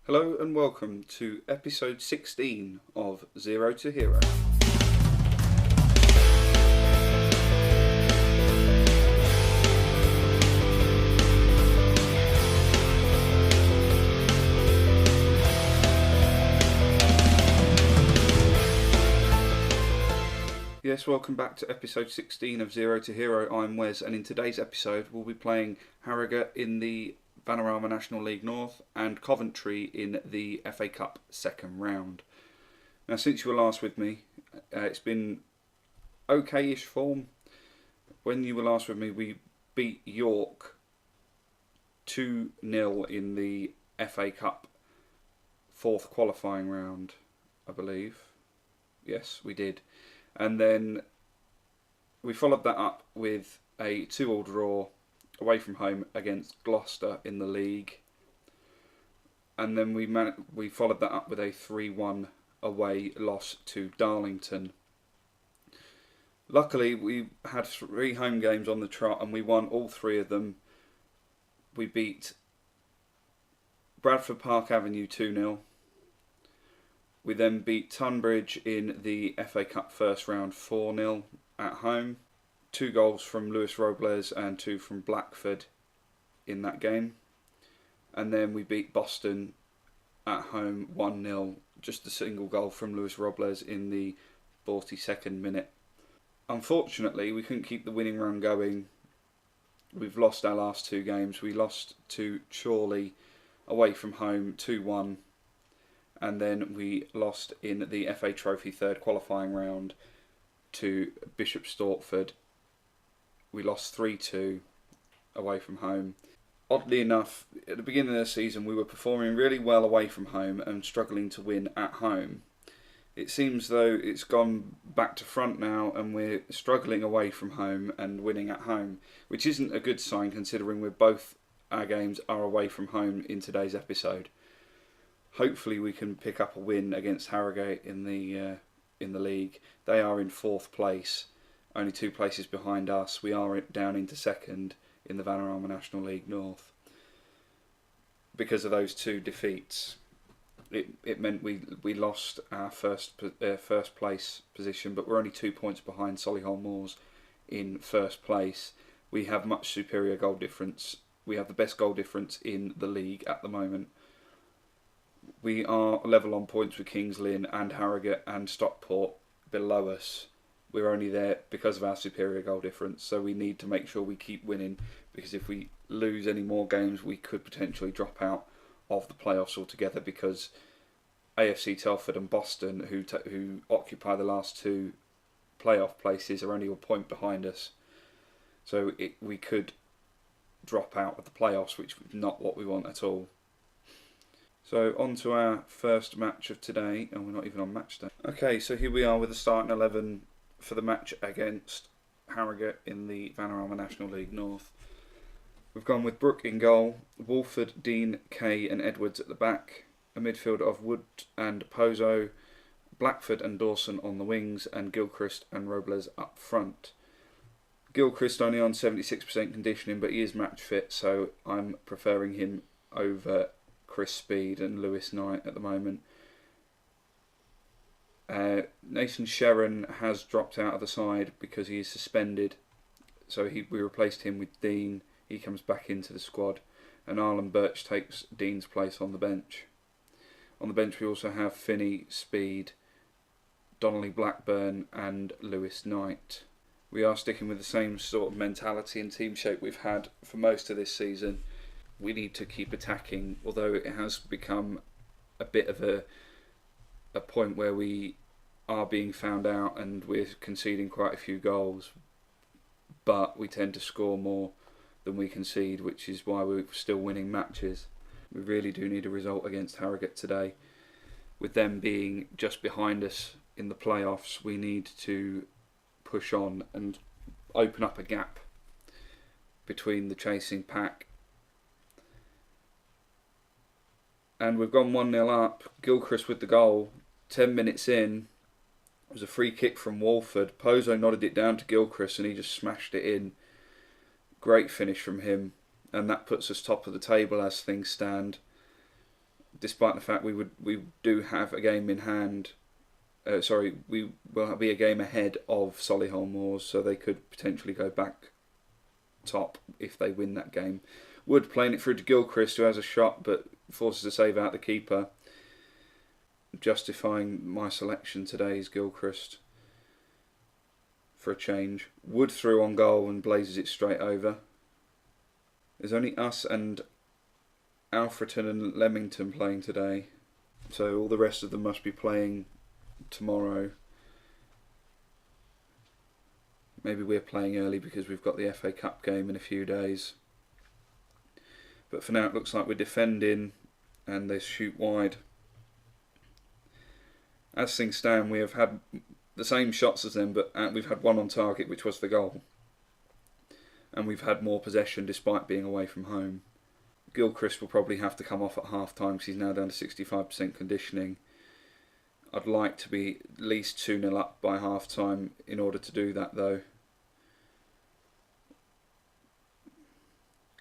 Hello and welcome to episode 16 of Zero to Hero. Yes, welcome back to episode 16 of Zero to Hero. I'm Wes, and in today's episode we'll be playing Harrogate in the Vanarama National League North and Coventry in the FA Cup second round. Now, since you were last with me, it's been okay-ish form. When you were last with me, we beat York 2-0 in the FA Cup fourth qualifying round, I believe. Yes, we did. And then we followed that up with a 2-2 draw away from home against Gloucester in the league. And then we followed that up with a 3-1 away loss to Darlington. Luckily, we had 3 home games on the trot and we won all 3 of them. We beat Bradford Park Avenue 2-0. We then beat Tunbridge in the FA Cup first round 4-0 at home. 2 goals from Lewis Robles and 2 from Blackford in that game. And then we beat Boston at home 1-0. Just a single goal from Lewis Robles in the 42nd minute. Unfortunately, we couldn't keep the winning run going. We've lost our last 2 games. We lost to Chorley away from home 2-1. And then we lost in the FA Trophy third qualifying round to Bishop Stortford. We lost 3-2 away from home. Oddly enough, at the beginning of the season we were performing really well away from home and struggling to win at home. It seems though it's gone back to front now and we're struggling away from home and winning at home, which isn't a good sign considering both our games are away from home in today's episode. Hopefully we can pick up a win against Harrogate in the league. They are in 4th place, only 2 places behind us. We are down into 2nd in the Vanarama National League North. Because of those 2 defeats, it meant we lost our first place position, but we're only 2 points behind Solihull Moors in 1st place. We have much superior goal difference. We have the best goal difference in the league at the moment. We are level on points with Kings Lynn and Harrogate and Stockport below us. We're only there because of our superior goal difference, so we need to make sure we keep winning, because if we lose any more games we could potentially drop out of the playoffs altogether, because AFC Telford and Boston, who occupy the last 2 playoff places, are only a point behind us. So we could drop out of the playoffs, which is not what we want at all. So on to our first match of today, and we're not even on match day. Okay, so here we are with the starting 11 for the match against Harrogate in the Vanarama National League North. We've gone with Brooke in goal, Wolford, Dean, Kay and Edwards at the back, a midfield of Wood and Pozo, Blackford and Dawson on the wings, and Gilchrist and Robles up front. Gilchrist only on 76% conditioning, but he is match fit, so I'm preferring him over Chris Speed and Lewis Knight at the moment. Nathan Sherron has dropped out of the side because he is suspended, so we replaced him with Dean. He comes back into the squad, and Arlen Birch takes Dean's place on the bench. On the bench we also have Finney, Speed, Donnelly Blackburn and Lewis Knight. We are sticking with the same sort of mentality and team shape we've had for most of this season. We need to keep attacking, although it has become a bit of a point where we are being found out and we're conceding quite a few goals, but we tend to score more than we concede, which is why we're still winning matches. We really do need a result against Harrogate today. With them being just behind us in the playoffs, we need to push on and open up a gap between the chasing pack. And we've gone 1-0 up. Gilchrist with the goal. 10 minutes in, it was a free kick from Walford. Pozo nodded it down to Gilchrist and he just smashed it in. Great finish from him. And that puts us top of the table as things stand. despite the fact we do have a game in hand. We will be a game ahead of Solihull Moors, so they could potentially go back top if they win that game. Wood playing it through to Gilchrist, who has a shot but forces a save out the keeper. Justifying my selection today is Gilchrist for a change. Wood through on goal and blazes it straight over. There's only us and Alfreton and Leamington playing today, so all the rest of them must be playing tomorrow. Maybe we're playing early because we've got the FA Cup game in a few days. But for now it looks like we're defending and they shoot wide. As things stand, we have had the same shots as them, but we've had one on target, which was the goal. And we've had more possession despite being away from home. Gilchrist will probably have to come off at half time because he's now down to 65% conditioning. I'd like to be at least 2-0 up by half time in order to do that though.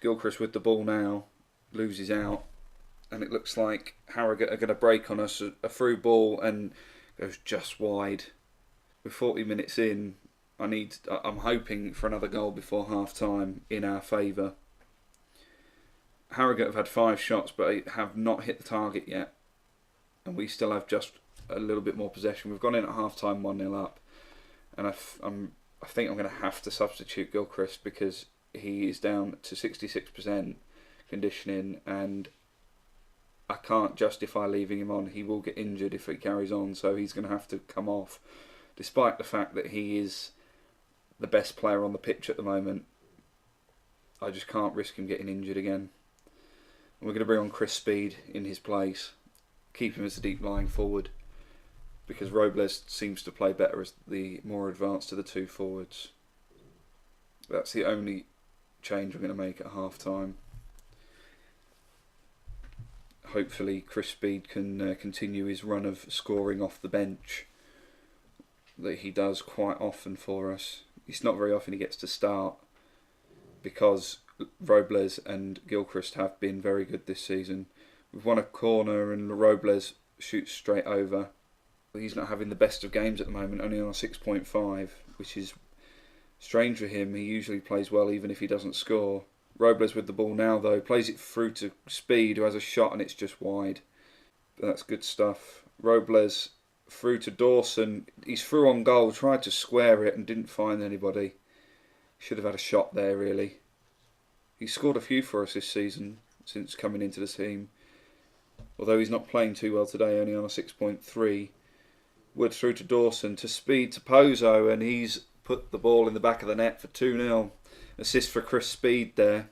Gilchrist with the ball now, loses out, and it looks like Harrogate are going to break on us. A through ball and goes just wide. We're 40 minutes in. I'm hoping for another goal before half time in our favour. Harrogate have had 5 shots but have not hit the target yet, and we still have just a little bit more possession. We've gone in at half time 1-0 up, and I think I'm going to have to substitute Gilchrist because he is down to 66% conditioning, and I can't justify leaving him on. He will get injured if he carries on, so he's going to have to come off, despite the fact that he is the best player on the pitch at the moment. I just can't risk him getting injured again. And we're going to bring on Chris Speed in his place, keep him as the deep lying forward, because Robles seems to play better as the more advanced of the two forwards. That's the only change I'm going to make at half time. Hopefully Chris Speed can continue his run of scoring off the bench that he does quite often for us. It's not very often he gets to start because Robles and Gilchrist have been very good this season. We've won a corner and Robles shoots straight over. He's not having the best of games at the moment, only on a 6.5, which is strange for him. He usually plays well even if he doesn't score. Robles with the ball now though, plays it through to Speed, who has a shot and it's just wide. But that's good stuff. Robles through to Dawson. He's through on goal, tried to square it and didn't find anybody. Should have had a shot there really. He's scored a few for us this season since coming into the team. Although he's not playing too well today, only on a 6.3. Wood through to Dawson, to Speed, to Pozo, and he's put the ball in the back of the net for 2-0. Assist for Chris Speed there.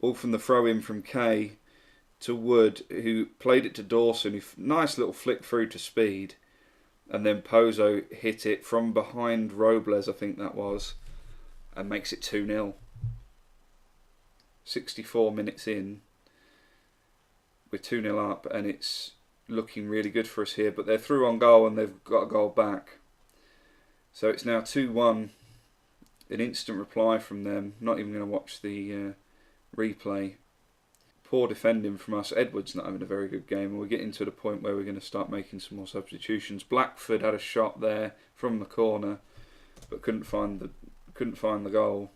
All from the throw-in from Kay to Wood, who played it to Dawson, who nice little flick through to Speed. And then Pozo hit it from behind Robles, I think that was, and makes it 2-0. 64 minutes in. We're 2-0 up and it's looking really good for us here, but they're through on goal and they've got a goal back. So it's now 2-1. An instant reply from them. Not even going to watch the replay. Poor defending from us. Edwards not having a very good game, and we're getting to the point where we're going to start making some more substitutions. Blackford had a shot there from the corner, but couldn't find the goal.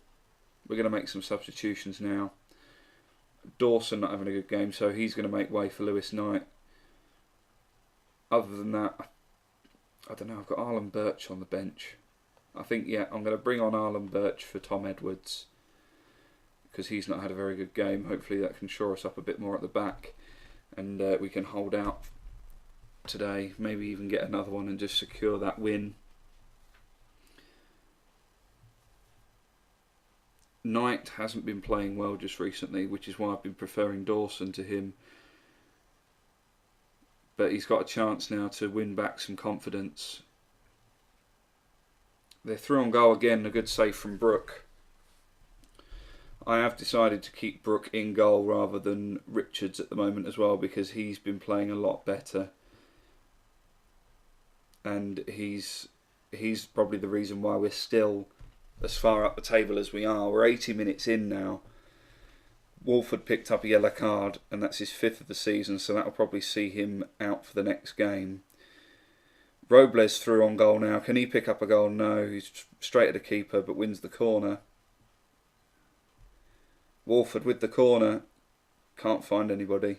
We're going to make some substitutions now. Dawson not having a good game, so he's going to make way for Lewis Knight. Other than that, I don't know, I've got Arlen Birch on the bench. I think, yeah, I'm going to bring on Arlen Birch for Tom Edwards because he's not had a very good game. Hopefully that can shore us up a bit more at the back and we can hold out today. Maybe even get another one and just secure that win. Knight hasn't been playing well just recently, which is why I've been preferring Dawson to him. But he's got a chance now to win back some confidence. They're through on goal again, a good save from Brook. I have decided to keep Brook in goal rather than Richards at the moment as well, because he's been playing a lot better. And he's probably the reason why we're still as far up the table as we are. We're 80 minutes in now. Walford picked up a yellow card, and that's his 5th of the season, so that'll probably see him out for the next game. Robles through on goal now. Can he pick up a goal? No, he's straight at the keeper, but wins the corner. Walford with the corner. Can't find anybody.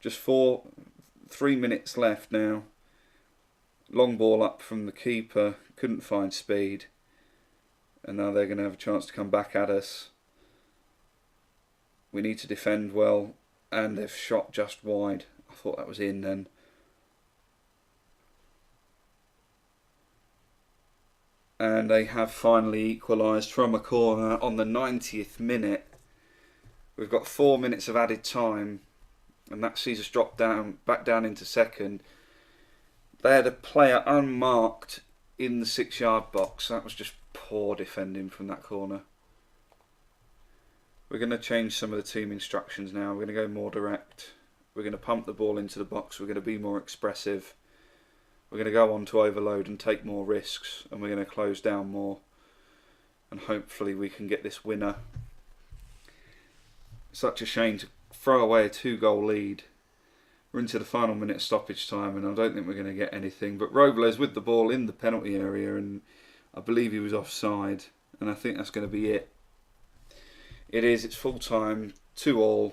Just 3 minutes left now. Long ball up from the keeper. Couldn't find speed. And now they're going to have a chance to come back at us. We need to defend well. And they've shot just wide. I thought that was in then. And they have finally equalised from a corner on the 90th minute. We've got 4 minutes of added time, and that sees us drop back down into second. They had a player unmarked in the 6-yard box. That was just poor defending from that corner. We're going to change some of the team instructions now. We're going to go more direct. We're going to pump the ball into the box. We're going to be more expressive. We're going to go on to overload and take more risks, and we're going to close down more, and hopefully we can get this winner. Such a shame to throw away a 2-goal lead. We're into the final minute of stoppage time, and I don't think we're going to get anything. But Robles with the ball in the penalty area, and I believe he was offside, and I think that's going to be it. It is, it's full time, 2-2.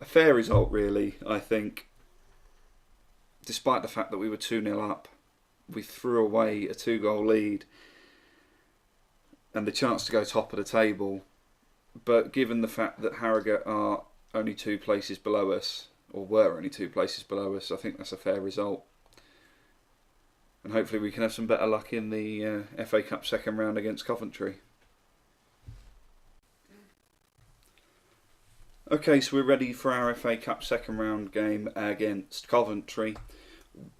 A fair result really, I think. Despite the fact that we were 2-0 up, we threw away a 2-goal lead and the chance to go top of the table. But given the fact that Harrogate are only 2 places below us, or were only 2 places below us, I think that's a fair result. And hopefully we can have some better luck in the FA Cup second round against Coventry. Okay, so we're ready for our FA Cup second round game against Coventry.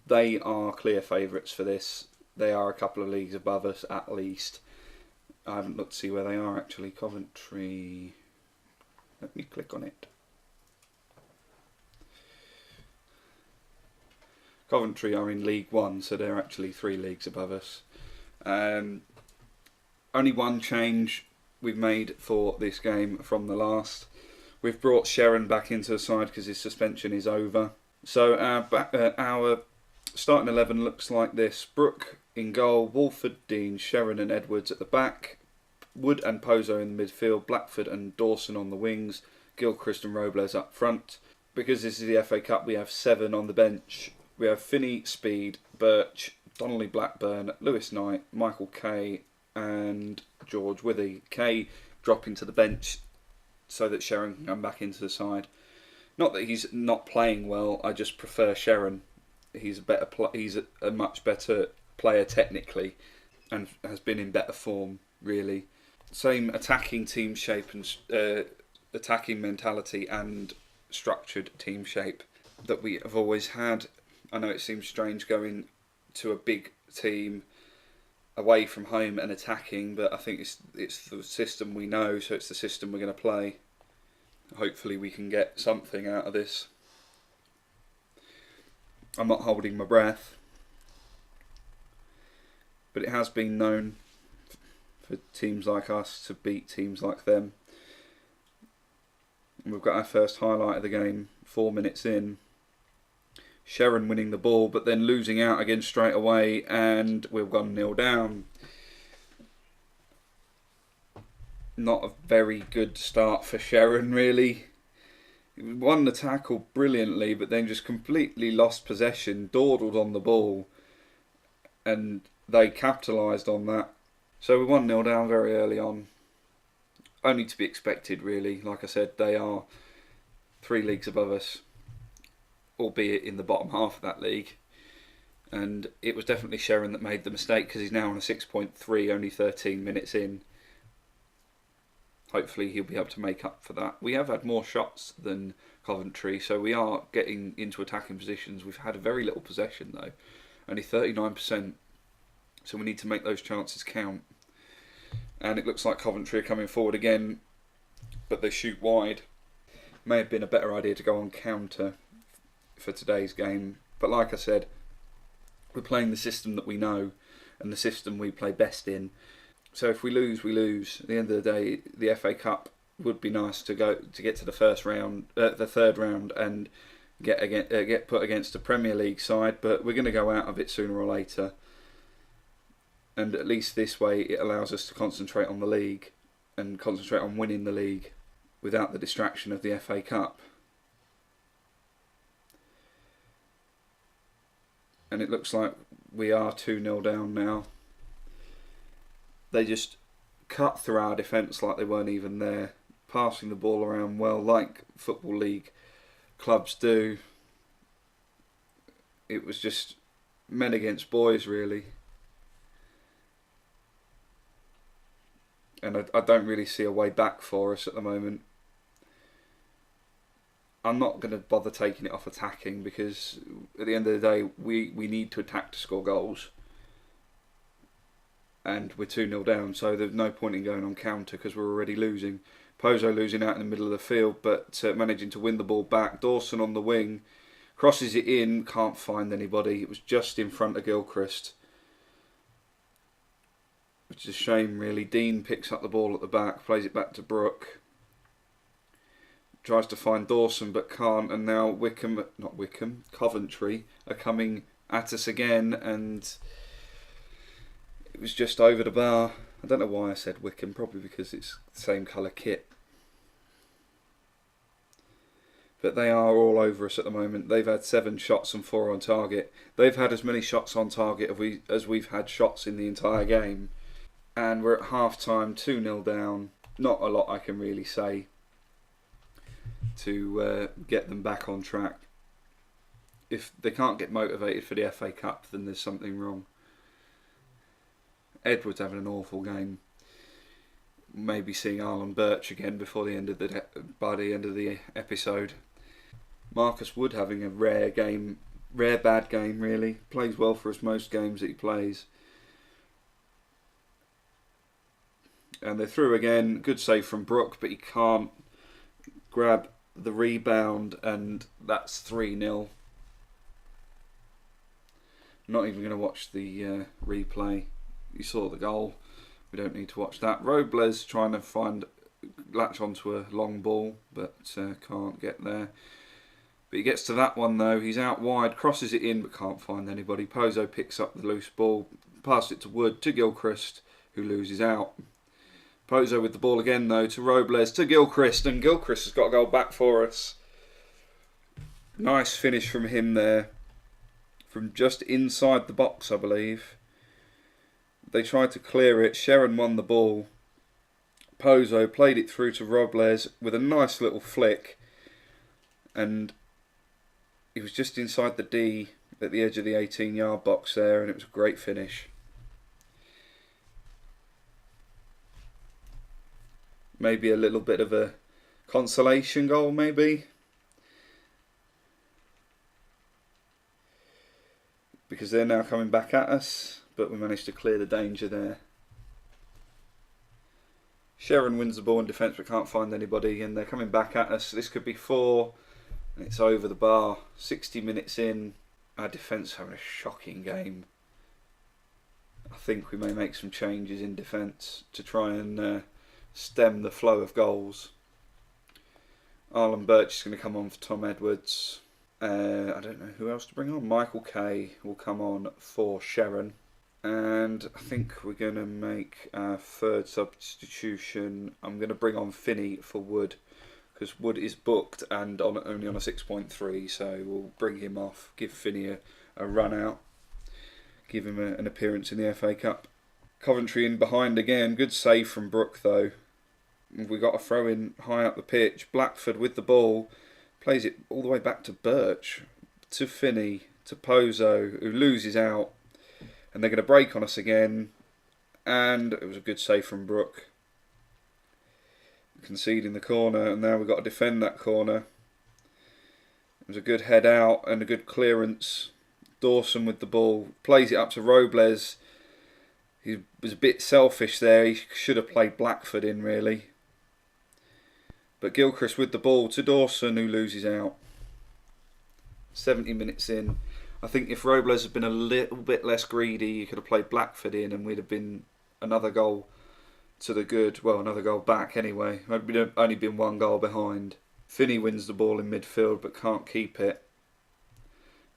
They are clear favourites for this. They are a couple of leagues above us at least. I haven't looked to see where they are actually. Coventry. Let me click on it. Coventry are in League 1, so they're actually 3 leagues above us. Only one change we've made for this game from the last. We've brought Sharon back into the side because his suspension is over. So our starting 11 looks like this. Brooke in goal, Walford, Dean, Sharon and Edwards at the back. Wood and Pozo in the midfield, Blackford and Dawson on the wings, Gilchrist and Robles up front. Because this is the FA Cup, we have 7 on the bench. We have Finney, Speed, Birch, Donnelly Blackburn, Lewis Knight, Michael Kay and George Withy. Kay dropping to the bench so that Sharon can come back into the side. Not that he's not playing well, I just prefer Sharon. He's a much better player technically and has been in better form really. Same attacking team shape and attacking mentality and structured team shape that we have always had. I know it seems strange going to a big team away from home and attacking, but I think it's the system we know, so it's the system we're going to play. Hopefully we can get something out of this. I'm not holding my breath, but it has been known for teams like us to beat teams like them. And we've got our first highlight of the game 4 minutes in. Sharon winning the ball, but then losing out again straight away, and we're 1-0 down. Not a very good start for Sharon, really. He won the tackle brilliantly, but then just completely lost possession, dawdled on the ball, and they capitalised on that. So we're 1-0 down very early on. Only to be expected, really. Like I said, they are 3 leagues above us, albeit in the bottom half of that league. And it was definitely Sharon that made the mistake because he's now on a 6.3, only 13 minutes in. Hopefully he'll be able to make up for that. We have had more shots than Coventry, so we are getting into attacking positions. We've had very little possession though, only 39%. So we need to make those chances count. And it looks like Coventry are coming forward again, but they shoot wide. May have been a better idea to go on counter for today's game. But like I said, we're playing the system that we know and the system we play best in. So if we lose, we lose. At the end of the day, the FA Cup would be nice to get to the first round, the third round, and get put against a Premier League side. But we're going to go out of it sooner or later, and at least this way it allows us to concentrate on the league and concentrate on winning the league without the distraction of the FA Cup. And it looks like we are 2-0 down now. They just cut through our defence like they weren't even there, passing the ball around well, like Football League clubs do. It was just men against boys, really. And I don't really see a way back for us at the moment. I'm not going to bother taking it off attacking, because at the end of the day we need to attack to score goals, and we're 2-0 down, so there's no point in going on counter because we're already losing. Pozo losing out in the middle of the field, but managing to win the ball back. Dawson on the wing, crosses it in, can't find anybody. It was just in front of Gilchrist, which is a shame really. Dean picks up the ball at the back, plays it back to Brooke. Tries to find Dawson but can't, and now Coventry are coming at us again, and it was just over the bar. I don't know why I said Wickham, probably because it's the same colour kit. But they are all over us at the moment. They've had 7 shots and 4 on target. They've had as many shots on target as we've had shots in the entire game. And we're at half time, 2-0 down. Not a lot I can really say to get them back on track. If they can't get motivated for the FA Cup, then there's something wrong. Edward's having an awful game. Maybe seeing Arlen Birch again before the end of by the end of the episode. Marcus Wood having a rare bad game really. Plays well for us most games that he plays. And they're through again. Good save from Brooke, but he can't grab the rebound, and that's 3-0. Not even going to watch the replay. You saw the goal. We don't need to watch that. Robles trying to latch onto a long ball, but can't get there. But he gets to that one though. He's out wide, crosses it in, but can't find anybody. Pozo picks up the loose ball, passes it to Wood, to Gilchrist, who loses out. Pozo with the ball again though, to Robles, to Gilchrist, and Gilchrist has got a goal back for us. Nice finish from him there, from just inside the box, I believe. They tried to clear it. Sharon won the ball. Pozo played it through to Robles with a nice little flick, and he was just inside the D at the edge of the 18-yard box there, and it was a great finish. Maybe a little bit of a consolation goal, maybe. Because they're now coming back at us, but we managed to clear the danger there. Sharon wins the ball in defence but can't find anybody, and they're coming back at us. This could be 4, and it's over the bar. 60 minutes in, our defence having a shocking game. I think we may make some changes in defence to try and stem the flow of goals. Arlen Birch is going to come on for Tom Edwards. I don't know who else to bring on. Michael Kay will come on for Sharon. And I think we're going to make our third substitution. I'm going to bring on Finney for Wood, because Wood is booked and only on a 6.3, so we'll bring him off, give Finney a run out, give him an appearance in the FA Cup. Coventry in behind again. Good save from Brooke though. We got a throw in high up the pitch. Blackford with the ball, plays it all the way back to Birch, to Finney, to Pozo, who loses out, and they're going to break on us again. And it was a good save from Brooke, conceding the corner, and now we've got to defend that corner. It was a good head out and a good clearance. Dawson with the ball, plays it up to Robles. He was a bit selfish there. He should have played Blackford in really. But Gilchrist with the ball to Dawson, who loses out. 70 minutes in. I think if Robles had been a little bit less greedy, he could have played Blackford in, and we'd have been another goal to the good. Well, another goal back anyway. We've only been 1 goal behind. Finney wins the ball in midfield but can't keep it.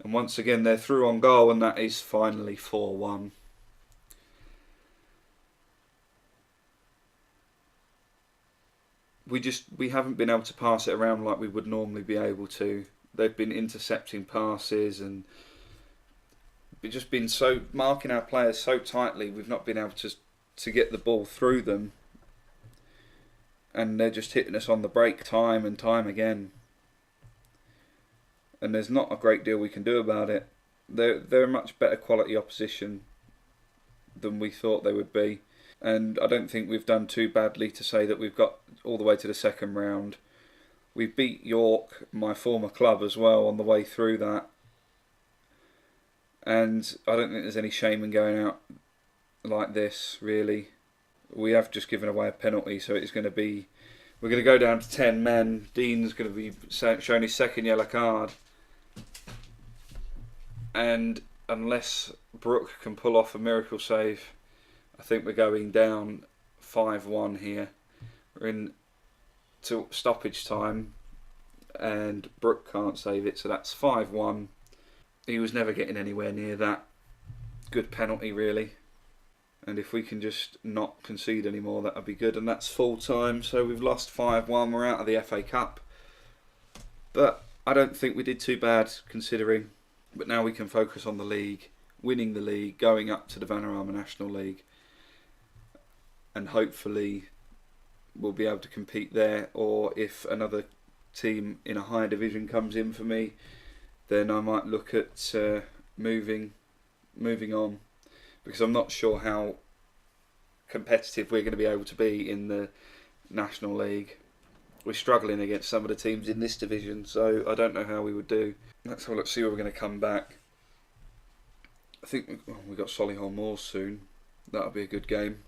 And once again they're through on goal, and that is finally 4-1. We haven't been able to pass it around like we would normally be able to. They've been intercepting passes and we've just been so marking our players so tightly. We've not been able to get the ball through them, and they're just hitting us on the break time and time again. And there's not a great deal we can do about it. They're a much better quality opposition than we thought they would be. And I don't think we've done too badly to say that we've got all the way to the second round. We beat York, my former club, as well on the way through that. And I don't think there's any shame in going out like this, really. We have just given away a penalty, so it's going to be... We're going to go down to 10 men. Dean's going to be shown his second yellow card. And unless Brooke can pull off a miracle save, I think we're going down 5-1 here. We're in to stoppage time and Brooke can't save it, so that's 5-1. He was never getting anywhere near that. Good penalty, really. And if we can just not concede anymore, that would be good. And that's full time, so we've lost 5-1. We're out of the FA Cup. But I don't think we did too bad, considering. But now we can focus on the league, winning the league, going up to the Vanarama National League. And hopefully we'll be able to compete there. Or if another team in a higher division comes in for me, then I might look at moving on. Because I'm not sure how competitive we're going to be able to be in the National League. We're struggling against some of the teams in this division, so I don't know how we would do. Let's have a look, see where we're going to come back. I think we've got Solihull Moors soon. That'll be a good game.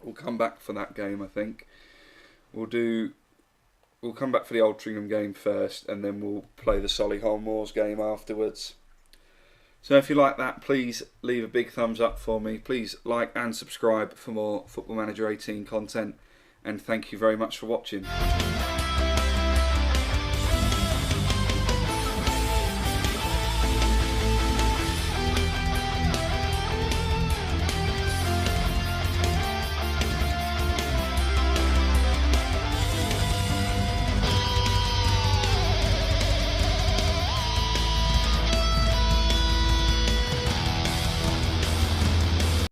We'll come back for that game, I think. We'll come back for the Altrincham game first, and then we'll play the Solihull Moors game afterwards. So if you like that, please leave a big thumbs up for me. Please like and subscribe for more Football Manager 18 content. And thank you very much for watching.